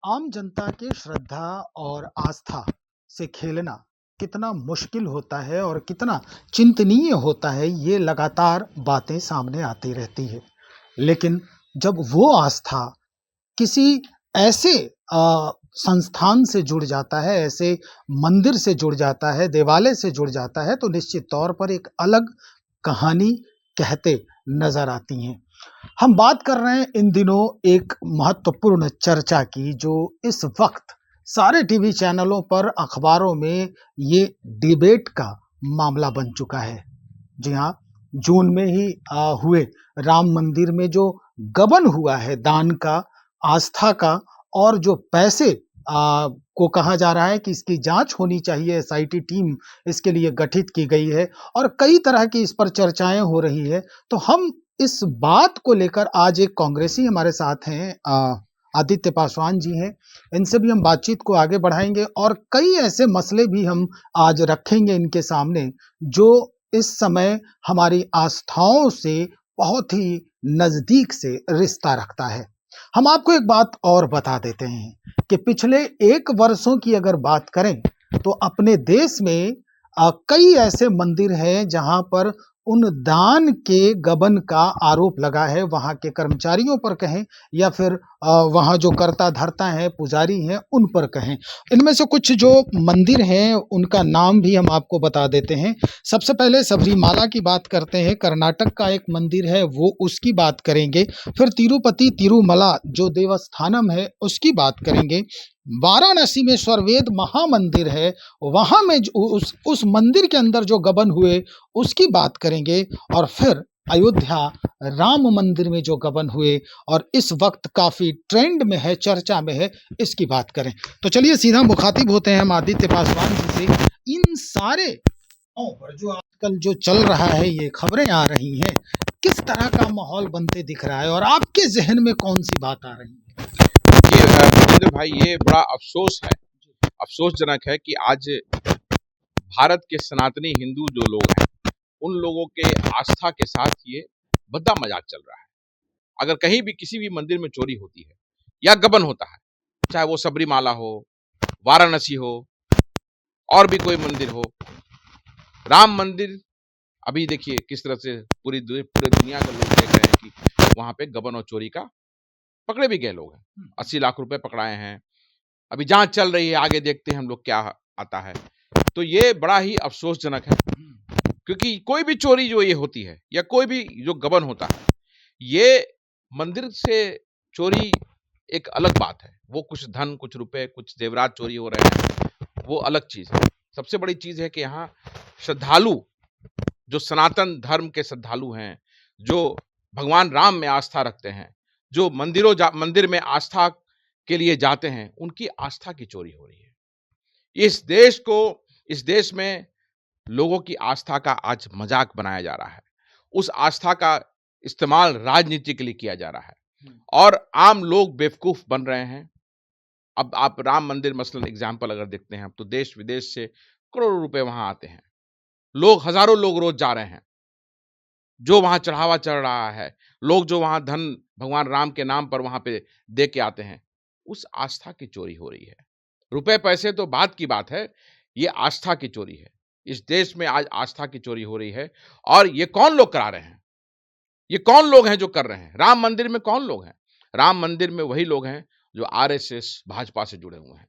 आम जनता के श्रद्धा और आस्था से खेलना कितना मुश्किल होता है और कितना चिंतनीय होता है, ये लगातार बातें सामने आती रहती है। लेकिन जब वो आस्था किसी ऐसे संस्थान से जुड़ जाता है, ऐसे मंदिर से जुड़ जाता है, देवालय से जुड़ जाता है, तो निश्चित तौर पर एक अलग कहानी कहते नजर आती हैं। हम बात कर रहे हैं इन दिनों एक महत्वपूर्ण चर्चा की, जो इस वक्त सारे टीवी चैनलों पर, अखबारों में ये डिबेट का मामला बन चुका है। जी हाँ, जून में ही हुए राम मंदिर में जो गबन हुआ है दान का, आस्था का, और जो पैसे को कहा जा रहा है कि इसकी जांच होनी चाहिए, एसआईटी टीम इसके लिए गठित की गई है और कई तरह की इस पर चर्चाएं हो रही है। तो हम इस बात को लेकर, आज एक कांग्रेसी हमारे साथ हैं, आदित्य पासवान जी हैं, इनसे भी हम बातचीत को आगे बढ़ाएंगे और कई ऐसे मसले भी हम आज रखेंगे इनके सामने जो इस समय हमारी आस्थाओं से बहुत ही नजदीक से रिश्ता रखता है। हम आपको एक बात और बता देते हैं कि पिछले 1 वर्षों की अगर बात करें तो अपने देश में कई ऐसे मंदिर हैं जहां पर उन दान के गबन का आरोप लगा है, वहां के कर्मचारियों पर कहें या फिर वहां जो कर्ता धर्ता हैं, पुजारी हैं, उन पर कहें। इनमें से कुछ जो मंदिर हैं उनका नाम भी हम आपको बता देते हैं। सबसे पहले सबरीमाला की बात करते हैं, कर्नाटक का एक मंदिर है वो, उसकी बात करेंगे। फिर तिरुपति तिरुमला जो देवस्थानम है उसकी बात करेंगे। वाराणसी में स्वर्वेद महामंदिर है, वहां में उस मंदिर के अंदर जो गबन हुए उसकी बात करेंगे। और फिर अयोध्या राम मंदिर में जो गबन हुए और इस वक्त काफी ट्रेंड में है, चर्चा में है, इसकी बात करें। तो चलिए सीधा मुखातिब होते हैं हम आदित्य पासवान जी से। इन सारे पर जो आजकल जो चल रहा है, ये खबरें आ रही हैं, किस तरह का माहौल बनते दिख रहा है और आपके जहन में कौन सी बात आ रही है? ये भूपेंद्र भाई, ये बड़ा अफसोस है, अफसोसजनक है कि आज भारत के सनातनी हिंदू जो लोग हैं, उन लोगों के आस्था के साथ ये भद्दा मजाक चल रहा है। अगर कहीं भी किसी भी मंदिर में चोरी होती है या गबन होता है, चाहे वो सबरीमाला हो, वाराणसी हो, और भी कोई मंदिर हो, राम मंदिर, अभी देखिए किस तरह से पूरे दुनिया के लोग देख रहे हैं कि वहां पे गबन और चोरी का पकड़े भी गए लोग हैं, 80 लाख रुपए पकड़ाए हैं। अभी जांच चल रही है, आगे देखते हैं हम लोग क्या आता है। तो ये बड़ा ही अफसोसजनक है, क्योंकि कोई भी चोरी जो ये होती है या कोई भी जो गबन होता है, ये मंदिर से चोरी एक अलग बात है। वो कुछ धन, कुछ रुपए, कुछ जेवरात चोरी हो रहे हैं, वो अलग चीज है। सबसे बड़ी चीज है कि यहाँ श्रद्धालु, जो सनातन धर्म के श्रद्धालु हैं, जो भगवान राम में आस्था रखते हैं, जो मंदिर में आस्था के लिए जाते हैं, उनकी आस्था की चोरी हो रही है। इस देश में लोगों की आस्था का आज मजाक बनाया जा रहा है। उस आस्था का इस्तेमाल राजनीति के लिए किया जा रहा है और आम लोग बेवकूफ बन रहे हैं। अब आप राम मंदिर मसलन एग्जाम्पल अगर देखते हैं, अब तो देश विदेश से करोड़ों रुपए वहां आते हैं, लोग, हजारों लोग रोज जा रहे हैं, जो वहां चढ़ावा चढ़ रहा है, लोग जो वहां धन भगवान राम के नाम पर वहां पे दे के आते हैं, उस आस्था की चोरी हो रही है। रुपए पैसे तो बात की बात है, ये आस्था की चोरी है। इस देश में आज आस्था की चोरी हो रही है। और ये कौन लोग करा रहे हैं? ये कौन लोग हैं जो कर रहे हैं? राम मंदिर में कौन लोग हैं? राम मंदिर में वही लोग हैं जो आरएसएस, भाजपा से जुड़े हुए हैं।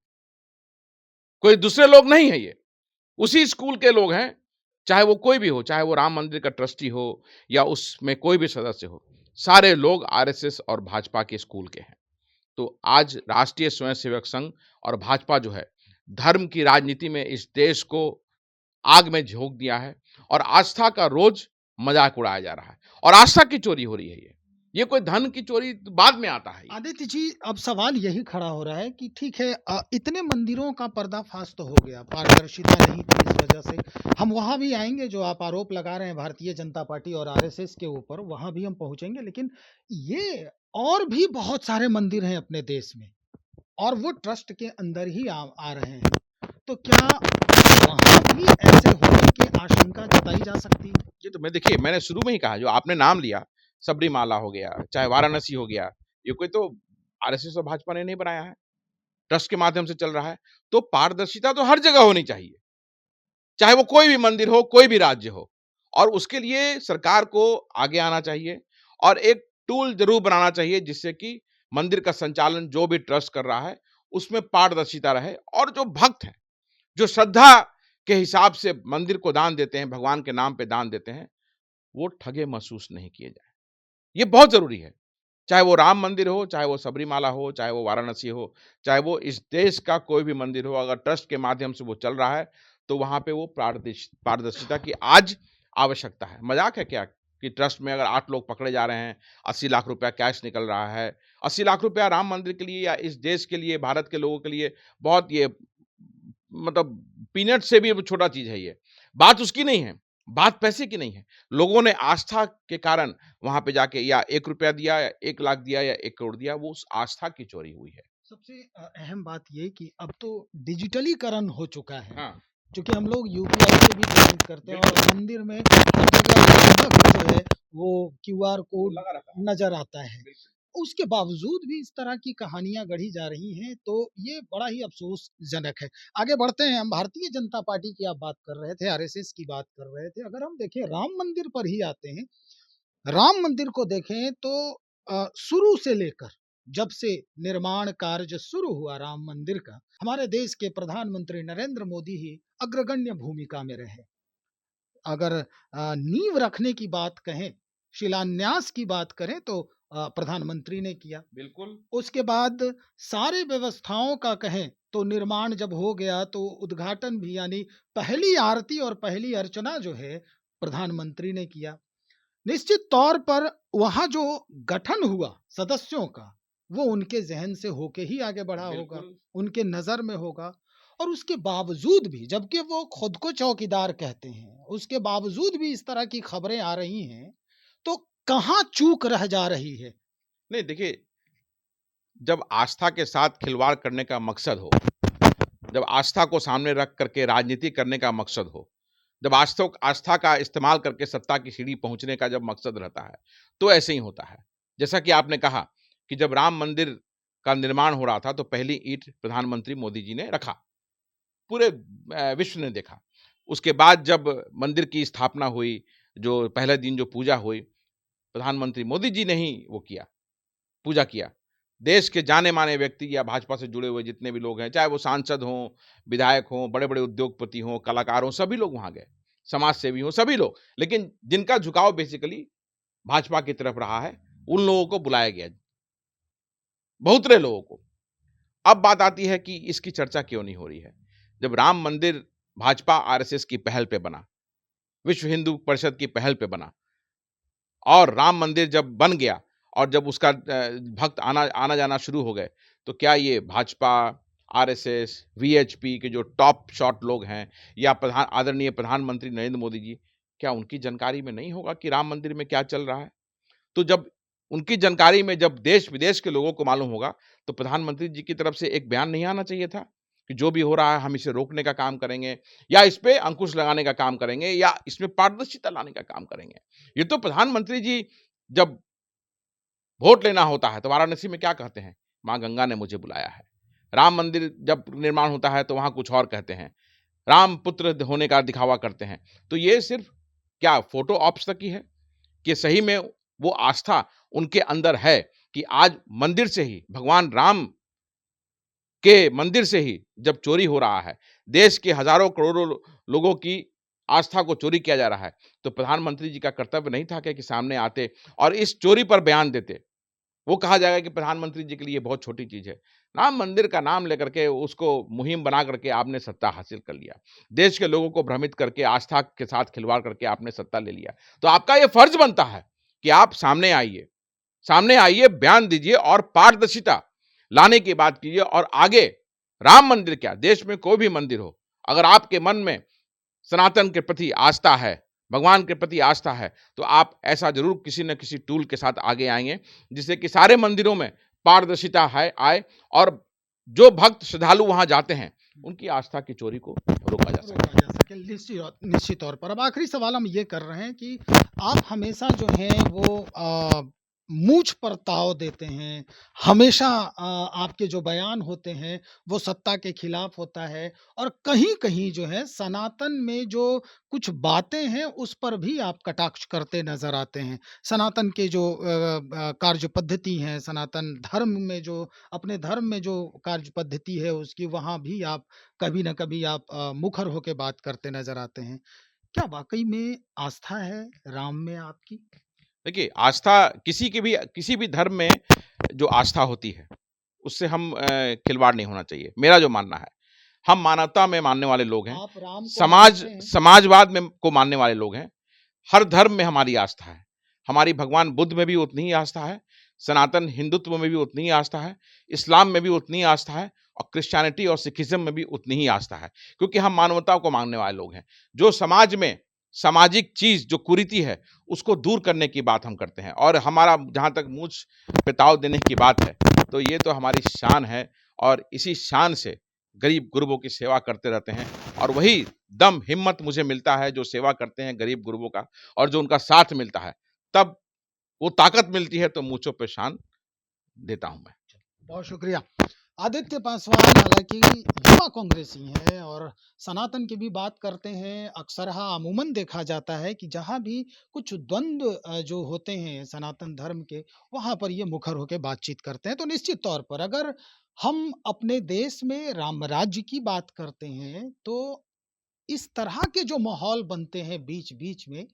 कोई दूसरे लोग नहीं है, ये उसी स्कूल के लोग हैं, चाहे वो कोई भी हो, चाहे वो राम मंदिर का ट्रस्टी हो या उसमें कोई भी सदस्य हो, सारे लोग आरएसएस और भाजपा के स्कूल के हैं। तो आज राष्ट्रीय स्वयंसेवक संघ और भाजपा जो है, धर्म की राजनीति में इस देश को आग में झोंक दिया है और आस्था का रोज मजाक उड़ाया जा रहा है और आस्था की चोरी हो रही है। ये कोई धन की चोरी बाद में आता है। आदित्य जी, अब सवाल यही खड़ा हो रहा है कि ठीक है, इतने मंदिरों का पर्दाफाश तो हो गया, पारदर्शिता नहीं थी, इस वजह से हम वहां भी आएंगे। जो आप आरोप लगा रहे हैं भारतीय जनता पार्टी और आरएसएस के ऊपर, वहां भी हम पहुंचेंगे। लेकिन ये और भी बहुत सारे मंदिर हैं अपने देश में और वो ट्रस्ट के अंदर ही आ रहे हैं। तो क्या वहां भी ऐसे होने की आशंका जताई जा सकती है? ये तो देखिए, मैंने शुरू में ही कहा, जो आपने नाम लिया, सबरीमाला हो गया, चाहे वाराणसी हो गया, ये कोई तो आरएसएस और भाजपा ने नहीं बनाया है। ट्रस्ट के माध्यम से चल रहा है, तो पारदर्शिता तो हर जगह होनी चाहिए, चाहे वो कोई भी मंदिर हो, कोई भी राज्य हो। और उसके लिए सरकार को आगे आना चाहिए और एक टूल जरूर बनाना चाहिए जिससे कि मंदिर का संचालन जो भी ट्रस्ट कर रहा है उसमें पारदर्शिता रहे, और जो भक्त हैं, जो श्रद्धा के हिसाब से मंदिर को दान देते हैं, भगवान के नाम पे दान देते हैं, वो ठगे महसूस नहीं किए जाए। ये बहुत जरूरी है। चाहे वो राम मंदिर हो, चाहे वो सबरीमाला हो, चाहे वो वाराणसी हो, चाहे वो इस देश का कोई भी मंदिर हो, अगर ट्रस्ट के माध्यम से वो चल रहा है तो वहां पे वो पारदर्शिता की आज आवश्यकता है। मजाक है क्या कि ट्रस्ट में अगर 8 लोग पकड़े जा रहे हैं, 80 लाख रुपया कैश निकल रहा है। 80 लाख रुपया राम मंदिर के लिए या इस देश के लिए, भारत के लोगों के लिए बहुत, ये मतलब पीनट से भी छोटा चीज है ये। बात उसकी नहीं है, बात पैसे की नहीं है। लोगों ने आस्था के कारण वहां पे जाके या 1 रुपया दिया या 1 लाख दिया या 1 करोड़ दिया, वो उस आस्था की चोरी हुई है। सबसे अहम बात ये कि अब तो डिजिटलीकरण हो चुका है, हाँ, क्योंकि हम लोग यूपीआई से भी पेमेंट करते हैं और बिल्कुल मंदिर में हर जगह जो है वो क्यूआर कोड लगा रहता है। नजर आता है। बिल्कुल। उसके बावजूद भी इस तरह की कहानियां गढ़ी जा रही हैं, तो ये बड़ा ही अफसोसजनक है। आगे बढ़ते हैं, हम भारतीय जनता पार्टी की आप बात कर रहे थे, आरएसएस की बात कर रहे थे। अगर हम देखें राम मंदिर पर ही आते हैं, राम मंदिर को देखें तो शुरू से लेकर जब से निर्माण कार्य शुरू हुआ राम मंदिर का, हमारे देश के प्रधानमंत्री नरेंद्र मोदी ही अग्रगण्य भूमिका में रहे। अगर नींव रखने की बात कहें, शिलान्यास की बात करें, तो प्रधानमंत्री ने किया। बिल्कुल। उसके बाद सारे व्यवस्थाओं का कहें तो निर्माण जब हो गया तो उद्घाटन भी, यानी पहली आरती और पहली अर्चना जो है प्रधानमंत्री ने किया। निश्चित तौर पर वहां जो गठन हुआ सदस्यों का, वो उनके जहन से होके ही आगे बढ़ा होगा, बिल्कुल। उनके नजर में होगा। और उसके बावजूद भी, जबकि वो खुद को चौकीदार कहते हैं, उसके बावजूद भी इस तरह की खबरें आ रही हैं, तो कहाँ चूक रह जा रही है? नहीं देखिए, जब आस्था के साथ खिलवाड़ करने का मकसद हो, जब आस्था को सामने रख करके राजनीति करने का मकसद हो, जब आस्था का इस्तेमाल करके सत्ता की सीढ़ी पहुंचने का जब मकसद रहता है, तो ऐसे ही होता है। जैसा कि आपने कहा कि जब राम मंदिर का निर्माण हो रहा था तो पहली ईंट प्रधानमंत्री मोदी जी ने रखा, पूरे विश्व ने देखा। उसके बाद जब मंदिर की स्थापना हुई, जो पहले दिन जो पूजा हुई, प्रधानमंत्री मोदी जी ने ही वो किया, पूजा किया। देश के जाने-माने व्यक्ति या भाजपा से जुड़े हुए जितने भी लोग हैं, चाहे वो सांसद हों, विधायक हों, बड़े-बड़े उद्योगपति हों, कलाकार हों, सभी लोग वहाँ गए। समाज सेवी हों, सभी लोग। लेकिन जिनका झुकाव बेसिकली भाजपा की तरफ रहा है, उन लोगों को बुलाया गया, बहुतरे लोगों को। अब बात आती है कि इसकी चर्चा क्यों नहीं हो रही है? जब राम मंदिर भाजपा आरएसएस की पहल पे बना, विश्व हिंदू परिषद की पहल पे बना, और राम मंदिर जब बन गया और जब उसका भक्त आना जाना शुरू हो गए, तो क्या ये भाजपा, आरएसएस, वीएचपी के जो टॉप शॉट लोग हैं या आदरणीय प्रधानमंत्री नरेंद्र मोदी जी, क्या उनकी जानकारी में नहीं होगा कि राम मंदिर में क्या चल रहा है? तो जब उनकी जानकारी में जब देश-विदेश के लोगों को मालूम होगा, तो प्रधानमंत्री जी की तरफ से एक बयान नहीं आना चाहिए था कि जो भी हो रहा है हम इसे रोकने का काम करेंगे या इस पे अंकुश लगाने का काम करेंगे या इसमें पारदर्शिता लाने का काम करेंगे। ये तो प्रधानमंत्री जी जब वोट लेना होता है तो वाराणसी में क्या कहते हैं? माँ गंगा ने मुझे बुलाया है। राम मंदिर जब निर्माण होता है तो वहाँ कुछ और कहते हैं। राम पुत्र होने का दिखावा करते हैं। तो ये सिर्फ क्या फोटो ऑप्स तक ही है? कि सही में वो आस्था उनके अंदर है कि आज मंदिर से ही, भगवान राम के मंदिर से ही जब चोरी हो रहा है, देश के हजारों करोड़ों लोगों की आस्था को चोरी किया जा रहा है, तो प्रधानमंत्री जी का कर्तव्य नहीं था कि सामने आते और इस चोरी पर बयान देते? वो कहा जाएगा कि प्रधानमंत्री जी के लिए बहुत छोटी चीज है। राम मंदिर का नाम लेकर के उसको मुहिम बना करके आपने सत्ता हासिल कर लिया। देश के लोगों को भ्रमित करके आस्था के साथ खिलवाड़ करके आपने सत्ता ले लिया। तो आपका ये फर्ज बनता है कि आप सामने आइए, बयान दीजिए और पारदर्शिता लाने की बात कीजिए और आगे राम मंदिर क्या, देश में कोई भी मंदिर हो, अगर आपके मन में सनातन के प्रति आस्था है, भगवान के प्रति आस्था है, तो आप ऐसा जरूर किसी न किसी टूल के साथ आगे आएंगे जिससे कि सारे मंदिरों में पारदर्शिता है आए और जो भक्त श्रद्धालु वहां जाते हैं उनकी आस्था की चोरी को रोका जा सके। निश्चित तौर पर। अब आखिरी सवाल हम ये कर रहे हैं कि आप हमेशा जो हैं वो मूछ पर ताव देते हैं, हमेशा आपके जो बयान होते हैं वो सत्ता के खिलाफ होता है और कहीं-कहीं जो है सनातन में जो कुछ बातें हैं उस पर भी आप कटाक्ष करते नज़र आते हैं। सनातन के जो कार्य पद्धति है, सनातन धर्म में जो अपने धर्म में जो कार्य पद्धति है उसकी वहाँ भी आप कभी न कभी आप मुखर होके बात करते नज़र आते हैं। क्या वाक़ई में आस्था है राम में आपकी? देखिए, आस्था किसी भी धर्म में जो आस्था होती है, उससे हम खिलवाड़ नहीं होना चाहिए, मेरा जो मानना है। हम मानवता में मानने वाले लोग हैं, आप राम को मानते हैं? समाजवाद में को मानने वाले लोग हैं। हर धर्म में हमारी आस्था है। हमारी भगवान बुद्ध में भी उतनी ही आस्था है, सनातन हिंदुत्व में भी उतनी ही आस्था है, इस्लाम में भी उतनी ही आस्था है और क्रिश्चियनिटी और सिखिज़्म में भी उतनी ही आस्था है। क्योंकि हम मानवता को मानने वाले लोग हैं। जो समाज में सामाजिक चीज़ जो कुरीति है, उसको दूर करने की बात हम करते हैं और हमारा जहाँ तक मूँछ पे ताव देने की बात है, तो ये तो हमारी शान है और इसी शान से गरीब-गुरबों की सेवा करते रहते हैं और वही दम, हिम्मत मुझे मिलता है जो सेवा करते हैं गरीब-गुरबों का और जो उनका साथ मिलता है, तब वो ताकत मिलती है तो मूँछों पे शान देता हूँ मैं। बहुत शुक्रिया। आदित्य पासवान हालाँकि युवा कांग्रेसी हैं और सनातन की भी बात करते हैं। अक्सरहा अमूमन देखा जाता है कि जहाँ भी कुछ द्वंद्व जो होते हैं सनातन धर्म के, वहाँ पर ये मुखर होके बातचीत करते हैं। तो निश्चित तौर पर अगर हम अपने देश में राम राज्य की बात करते हैं, तो इस तरह के जो माहौल बनते हैं बीच-बीच में,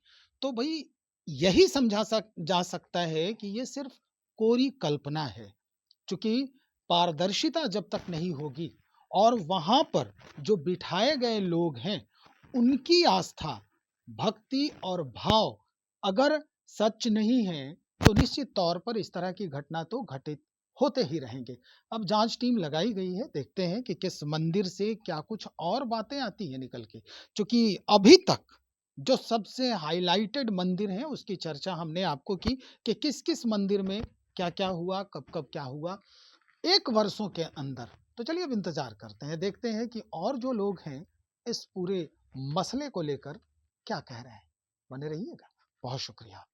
तो भई यही समझा जा सकता है कि ये सिर्फ़ कोरी कल्पना है। चूँकि पारदर्शिता जब तक नहीं होगी और वहाँ पर जो बिठाए गए लोग हैं, उनकी आस्था, भक्ति और भाव अगर सच नहीं है, तो निश्चित तौर पर इस तरह की घटना तो घटित होते ही रहेंगे। अब जाँच टीम लगाई गई है, देखते हैं कि किस मंदिर से क्या कुछ और बातें आती हैं निकल के। चूँकि अभी तक जो सबसे हाइलाइटेड मंदिर हैं, उसकी चर्चा हमने आपको की कि किस-किस मंदिर में क्या-क्या हुआ, कब-कब क्या हुआ। 1 वर्षों के अंदर। तो चलिए अब इंतज़ार करते हैं, देखते हैं कि और जो लोग हैं, इस पूरे मसले को लेकर क्या कह रहे हैं। बने रहिएगा। बहुत शुक्रिया।